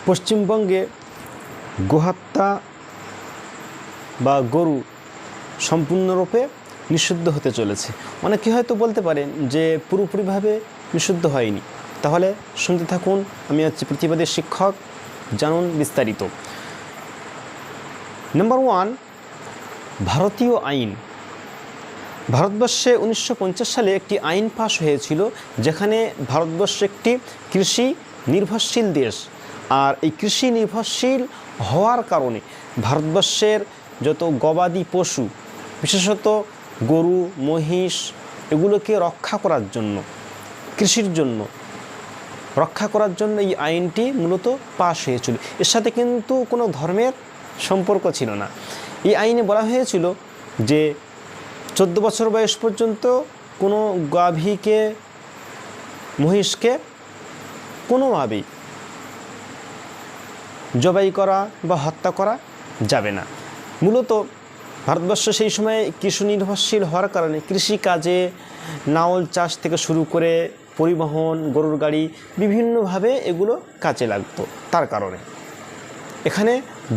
পশ্চিমবঙ্গে গোহত্যা বা গরু সম্পূর্ণরূপে নিষিদ্ধ হতে চলেছে। অনেকে হয়তো বলতে পারেন যে পুরোপুরিভাবে নিষিদ্ধ হয়নি। তাহলে শুনতে থাকুন, আমি হচ্ছি প্রতিবাদী শিক্ষক, জানুন বিস্তারিত। নাম্বার 1, ভারতীয় আইন। ভারতবর্ষে 1950 সালে একটি আইন পাশ হয়েছিল, যেখানে ভারতবর্ষ একটি কৃষি নির্ভরশীল দেশ। আর এই কৃষি নির্ভরশীল হওয়ার কারণে ভারতবর্ষের যত গবাদি পশু, বিশেষত গরু, মহিষ, এগুলোকে রক্ষা করার জন্য, কৃষির জন্য রক্ষা করার জন্য এই আইনটি মূলত পাশ হয়েছিল। এর সাথে কিন্তু কোনো ধর্মের সম্পর্ক ছিল না। এই আইনে বলা হয়েছিল যে 14 বছর বয়স পর্যন্ত কোনো গাভীকে, মহিষকে কোনোভাবেই জবাই করা বা হত্যা করা যাবে না। মূলত ভারতবর্ষ সেই সময় কৃষি নির্ভরশীল হওয়ার কারণে কৃষিকাজে নাঙল চাষ থেকে শুরু করে পরিবহন, গরুর গাড়ি, বিভিন্নভাবে এগুলো কাজে লাগতো। তার কারণে এখানে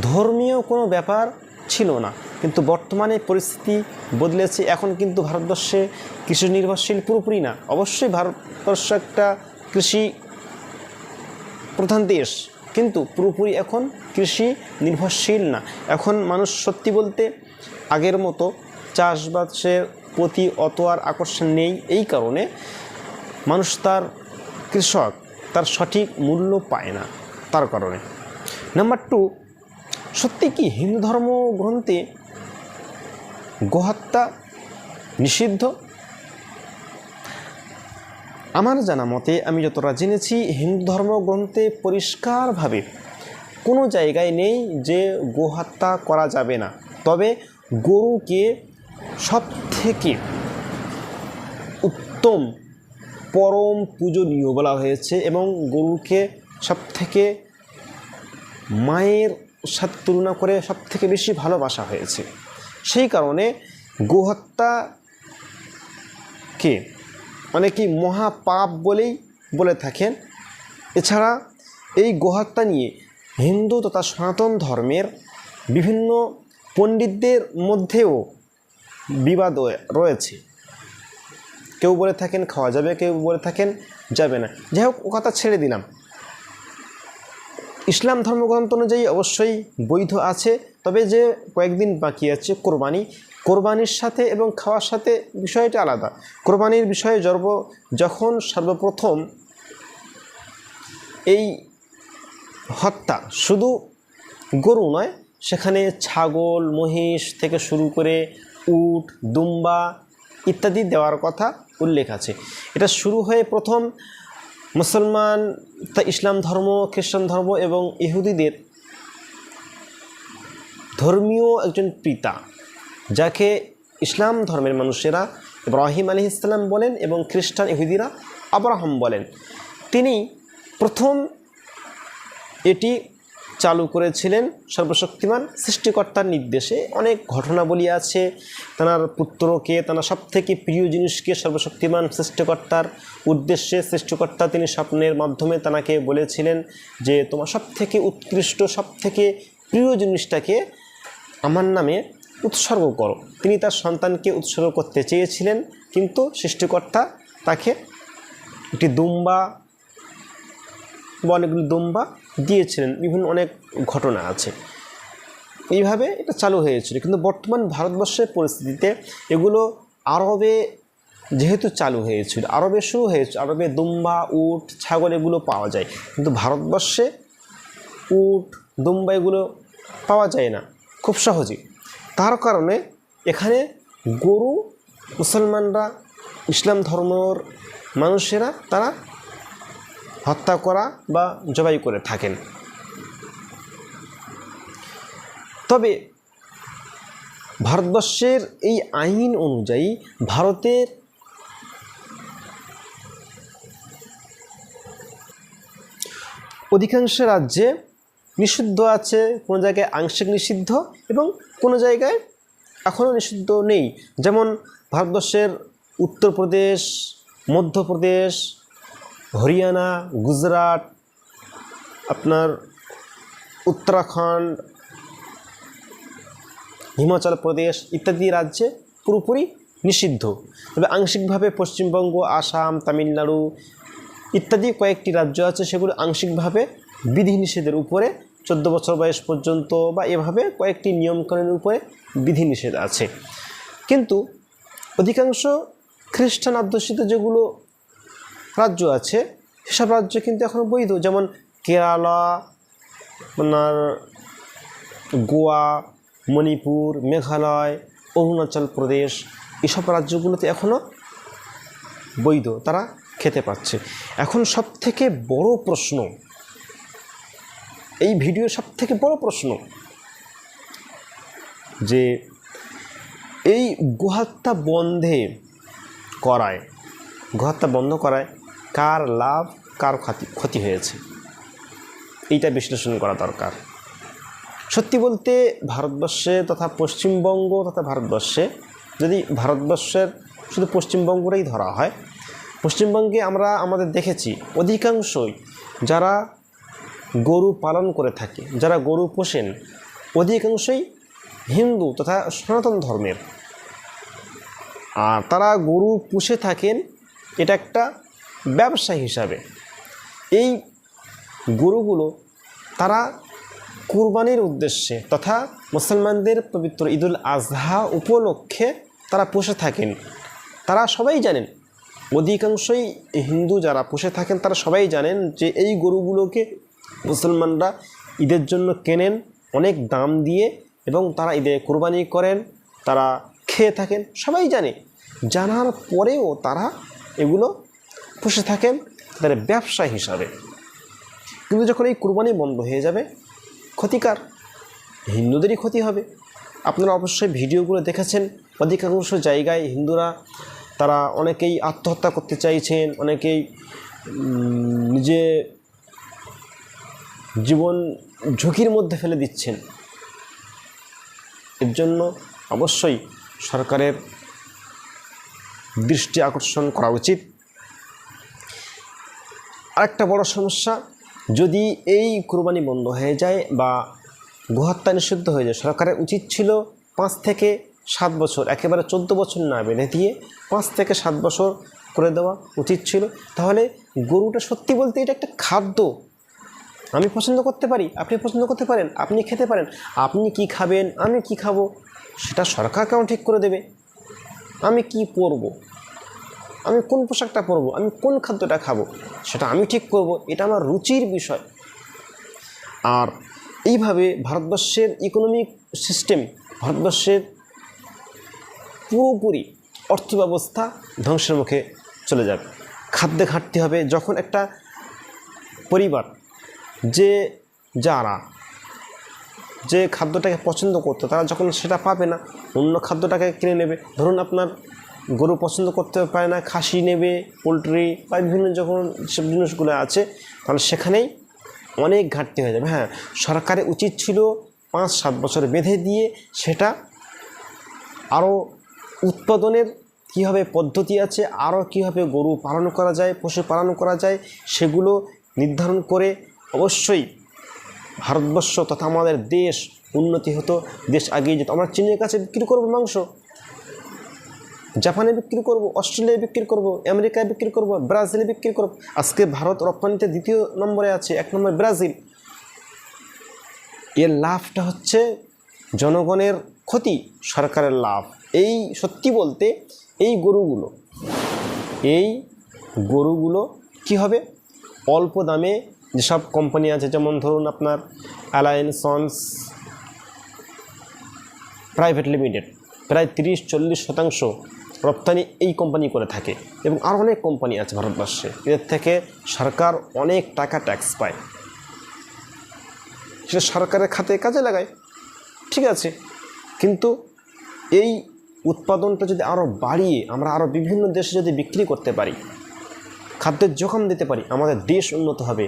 ধর্মীয় কোনো ব্যাপার ছিল না। কিন্তু বর্তমানে পরিস্থিতি বদলেছে। এখন কিন্তু ভারতবর্ষে কৃষি নির্ভরশীল পুরোপুরি না। অবশ্যই ভারতবর্ষ একটা কৃষি প্রধান দেশ, কিন্তু পুরোপুরি এখন কৃষি নির্ভরশীল না। এখন মানুষ সত্যি বলতে আগের মতো চাষবাসের প্রতি অত আর আকর্ষণ নেই। এই কারণে মানুষ কৃষক তার সঠিক মূল্য পায় না, তার কারণে। নাম্বার 2, সত্যি কি হিন্দু ধর্ম গ্রন্থে গোহত্যা নিষিদ্ধ? আমার জানা মতে, আমি যতটা জেনেছি, হিন্দু ধর্মগ্রন্থে পরিষ্কারভাবে কোনো জায়গায় নেই যে গোহত্যা করা যাবে না। তবে গরুকে সবথেকে উত্তম, পরম পূজনীয় বলা হয়েছে, এবং গরুকে সবথেকে মায়ের সাথে তুলনা করে সবথেকে বেশি ভালোবাসা হয়েছে। সেই কারণে গোহত্যাকে অনেকেই মহাপাপ বলেই বলে থাকেন। এছাড়া এই গোহত্যা নিয়ে হিন্দু তথা সনাতন ধর্মের বিভিন্ন পণ্ডিতদের মধ্যেও বিবাদ রয়েছে। কেউ বলে থাকেন খাওয়া যাবে, কেউ বলে থাকেন যাবে না। যাই হোক, ও কথা ছেড়ে দিলাম। ইসলাম ধর্মগ্রন্থ অনুযায়ী অবশ্যই বৈধ আছে। তবে যে কয়েকদিন বাকি আছে কোরবানির সাথে এবং খাওয়ার সাথে বিষয়টা আলাদা। কোরবানির বিষয়ে যখন সর্বপ্রথম এই হত্যা শুধু গরু নয়, সেখানে ছাগল, মহিষ থেকে শুরু করে উট, দুম্বা ইত্যাদি দেওয়ার কথা উল্লেখ আছে। এটা শুরু হয়ে প্রথম মুসলমান, ইসলাম ধর্ম, খ্রিস্টান ধর্ম এবং ইহুদিদের ধর্মীয় একজন পিতা, যাকে ইসলাম ধর্মের মানুষেরা ইব্রাহিম আলাইহিস সালাম বলেন এবং খ্রিস্টান ইহুদিরা আব্রাহাম বলেন। তিনি প্রথম এটি চালু করেছিলেন সর্বশক্তিমান সৃষ্টিকর্তার নির্দেশে। অনেক ঘটনাবলী আছে। তাঁর পুত্রকে, তাঁর সবথেকে প্রিয় জিনিসকে সর্বশক্তিমান সৃষ্টিকর্তার উদ্দেশ্যে সৃষ্টিকর্তা তিনি স্বপ্নের মাধ্যমে তাঁকে বলেছিলেন যে তোমার সবথেকে উৎকৃষ্ট, সবথেকে প্রিয় জিনিসটাকে আমার নামে উৎসর্গ করো। তিনি তার সন্তানকে উৎসর্গ করতে চেয়েছিলেন, কিন্তু সৃষ্টিকর্তা তাকে একটি দুম্বা বা অনেকগুলি দুম্বা দিয়েছিলেন। বিভিন্ন অনেক ঘটনা আছে। এইভাবে এটা চালু হয়েছিল। কিন্তু বর্তমান ভারতবর্ষের পরিস্থিতিতে এগুলো আরবে যেহেতু চালু হয়েছিল, আরবে শুরু হয়েছে, আরবে দুম্বা, উট, ছাগল এগুলো পাওয়া যায়। কিন্তু ভারতবর্ষে উট, দুম্বা এগুলো পাওয়া যায় না খুব সহজেই। তার কারণে এখানে গরু মুসলমানরা, ইসলাম ধর্মের মানুষেরা তারা হত্যা করা বা জবাই করে থাকেন। তবে ভারতবর্ষের এই আইন অনুযায়ী ভারতের অধিকাংশ রাজ্যে নিষিদ্ধ আছে, কোনো জায়গায় আংশিক নিষিদ্ধ এবং কোনো জায়গায় এখনও নিষিদ্ধ নেই। যেমন ভারতবর্ষের উত্তরপ্রদেশ, মধ্যপ্রদেশ, হরিয়ানা, গুজরাট, আপনার উত্তরাখণ্ড, হিমাচল প্রদেশ ইত্যাদি রাজ্যে পুরোপুরি নিষিদ্ধ। তবে আংশিকভাবে পশ্চিমবঙ্গ, আসাম, তামিলনাড়ু ইত্যাদি কয়েকটি রাজ্য আছে, সেগুলো আংশিকভাবে বিধিনিষেধের উপরে 14 বছর বয়স পর্যন্ত বা এভাবে কয়েকটি নিয়মকানুনের উপরে বিধিনিষেধ আছে। কিন্তু অধিকাংশ খ্রিস্টান অধ্যুষিত যেগুলো রাজ্য আছে সেসব রাজ্য কিন্তু এখনও বৈধ, যেমন কেরালা, আপনার গোয়া, মণিপুর, মেঘালয়, অরুণাচল প্রদেশ, এসব রাজ্যগুলোতে এখনও বৈধ, তারা খেতে পাচ্ছে। এখন সবথেকে বড় প্রশ্ন, এই ভিডিওর সবথেকে বড় প্রশ্ন যে এই গোহত্যা বন্ধ করায় কার লাভ, কার ক্ষতি হয়েছে, এইটা বিশ্লেষণ করা দরকার। সত্যি বলতে ভারতবর্ষে তথা পশ্চিমবঙ্গ তথা ভারতবর্ষে, যদি ভারতবর্ষের শুধু পশ্চিমবঙ্গটাই ধরা হয়, পশ্চিমবঙ্গে আমরা আমাদের দেখেছি অধিকাংশই যারা গরু পালন করে থাকে, যারা গরু পোষেন, অধিকাংশই হিন্দু তথা সনাতন ধর্মের। আর তারা গরু পুষে থাকেন এটা একটা ব্যবসা হিসাবে। এই গরুগুলো তারা কুরবানির উদ্দেশ্যে তথা মুসলমানদের পবিত্র ঈদুল আজহা উপলক্ষে তারা পুষে থাকেন। তারা সবাই জানেন, অধিকাংশই হিন্দু যারা পুষে থাকেন তারা সবাই জানেন যে এই গরুগুলোকে মুসলমানরা ঈদের জন্য কেনেন অনেক দাম দিয়ে, এবং তারা ঈদে কুরবানি করেন, তারা খেয়ে থাকেন, সবাই জানে। জানার পরেও তারা এগুলো পুষে থাকেন তাদের ব্যবসা হিসাবে। কিন্তু যখন এই কুরবানি বন্ধ হয়ে যাবে, ক্ষতিকার, হিন্দুদেরই ক্ষতি হবে। আপনারা অবশ্যই ভিডিওগুলো দেখেছেন, অধিকাংশ জায়গায় হিন্দুরা তারা অনেকেই আত্মহত্যা করতে চাইছেন, অনেকেই নিজে জীবন ঝুঁকির মধ্যে ফেলে দিচ্ছেন। এর জন্য অবশ্যই সরকারের দৃষ্টি আকর্ষণ করা উচিত। আরেকটা বড় সমস্যা, যদি এই কুরবানি বন্ধ হয়ে যায় বা গোহত্যা নিষিদ্ধ হয়ে যায়, সরকারের উচিত ছিল 5 থেকে 7 বছর, একেবারে 14 বছর না বেঁধে দিয়ে 5 থেকে 7 বছর করে দেওয়া উচিত ছিল। তাহলে গরুটা সত্যি বলতে এটা একটা খাদ্য, আমি পছন্দ করতে পারি, আপনি পছন্দ করতে পারেন, আপনি খেতে পারেন। আপনি কি খাবেন, আমি কি খাবো, সেটা সরকার কেমন ঠিক করে দেবে। আমি কি পরবো, আমি কোন পোশাকটা পরবো, আমি কোন খাদ্যটা খাবো, সেটা আমি ঠিক করব, এটা আমার রুচির বিষয়। আর এইভাবে ভারতবর্ষের ইকোনমিক সিস্টেম, ভারতবর্ষের পুরোপুরি অর্থব্যবস্থা ধ্বংসের মুখে চলে যাবে। খাদ্যে ঘাটতি হবে। যখন একটা পরিবার যে খাদ্যটাকে পছন্দ করতো, তারা যখন সেটা পাবে না, অন্য খাদ্যটাকে কিনে নেবে। ধরুন আপনার গরু পছন্দ করতে পারে না, খাসি নেবে, পোলট্রি বা বিভিন্ন যখন সব জিনিসগুলো আছে, তাহলে সেখানেই অনেক ঘাটতি হয়ে যাবে। হ্যাঁ, সরকারের উচিত ছিল 5-7 বছর বেঁধে দিয়ে সেটা আরও উৎপাদনের কীভাবে পদ্ধতি আছে, আরও কীভাবে গরু পালন করা যায়, পশু পালন করা যায়, সেগুলো নির্ধারণ করে অবশ্যই ভারতবর্ষ তথা আমাদের দেশ উন্নতি হতো, দেশ এগিয়ে যেত। আমরা চীনের কাছে বিক্রি করব মাংস, জাপানে বিক্রি করব, অস্ট্রেলিয়ায় বিক্রি করব, আমেরিকায় বিক্রি করব, ব্রাজিলে বিক্রি করব। আজকে ভারত রপ্তানিতে 2 নম্বরে আছে, 1 নম্বরে ব্রাজিল। এর লাভটা হচ্ছে জনগণের ক্ষতি, সরকারের লাভ। এই সত্যি বলতে এই গরুগুলো কি হবে, অল্প দামে যেসব কোম্পানি আছে, যেমন ধরুন আপনার অ্যালায়েন্স সন্স প্রাইভেট লিমিটেড, প্রায় 30-40% রপ্তানি এই কোম্পানি করে থাকে, এবং আরও অনেক কোম্পানি আছে ভারতবর্ষে। এদের থেকে সরকার অনেক টাকা ট্যাক্স পায়, সেটা সরকারের খাতে কাজে লাগায়, ঠিক আছে। কিন্তু এই উৎপাদনটা যদি আরও বাড়িয়ে আমরা আরও বিভিন্ন দেশে যদি বিক্রি করতে পারি, খাদ্যের যোগান দিতে পারি, আমাদের দেশ উন্নত হবে,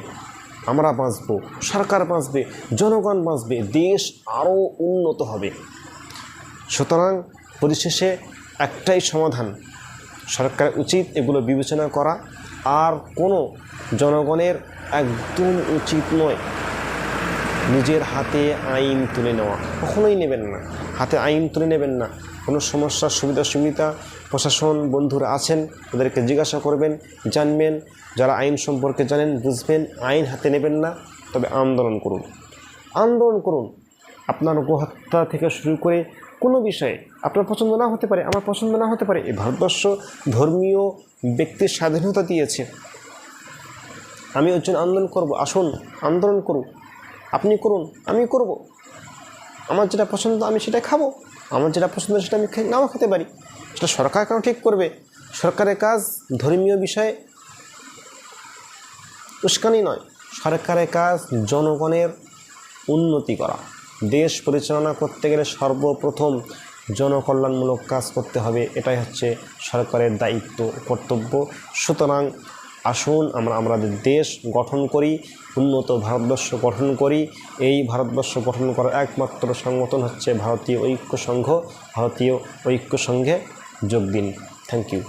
আমরা বাঁচব, সরকার বাঁচবে, জনগণ বাঁচবে, দেশ আরও উন্নত হবে। সুতরাং পরিশেষে একটাই সমাধান, সরকারের উচিত এগুলো বিবেচনা করা। আর কোনো জনগণের একদম উচিত নয় নিজের হাতে আইন তুলে নেওয়া কখনোই নেবেন না, হাতে আইন তুলে নেবেন না। কোনো সমস্যার সুবিধা প্রশাসন বন্ধুরা আছেন ওদেরকে জিজ্ঞাসা করবেন, জানবেন, যারা আইন সম্পর্কে জানেন বুঝবেন। আইন হাতে নেবেন না, তবে আন্দোলন করুন, আন্দোলন করুন। আপনার গোহত্যা থেকে শুরু করে কোনো বিষয়ে আপনার পছন্দ না হতে পারে, আমার পছন্দ না হতে পারে। এই ভারতবর্ষ ধর্মীয় ব্যক্তির স্বাধীনতা দিয়েছে। আমি ওর জন্য আন্দোলন করব, আসুন আন্দোলন করুন, আপনি করুন, আমি করব। আমার যেটা পছন্দ আমি সেটা খাবো, আমার যেটা পছন্দ সেটা আমি নাও খেতে পারি। সেটা সরকার কেন ঠিক করবে? সরকারের কাজ ধর্মীয় বিষয়ে উস্কানি নয়, সরকারের কাজ জনগণের উন্নতি করা। দেশ পরিচালনা করতে গেলে সর্বপ্রথম জনকল্যাণমূলক কাজ করতে হবে, এটাই হচ্ছে সরকারের দায়িত্ব, কর্তব্য। সুতরাং আসুন আমরা আমাদের দেশ গঠন করি, উন্নত ভারতবর্ষ গঠন করি। এই ভারতবর্ষ গঠন করার একমাত্র সংগঠন হচ্ছে ভারতীয় ঐক্য সংঘ। ভারতীয় ঐক্য সংঘে যোগ দিন। Thank you.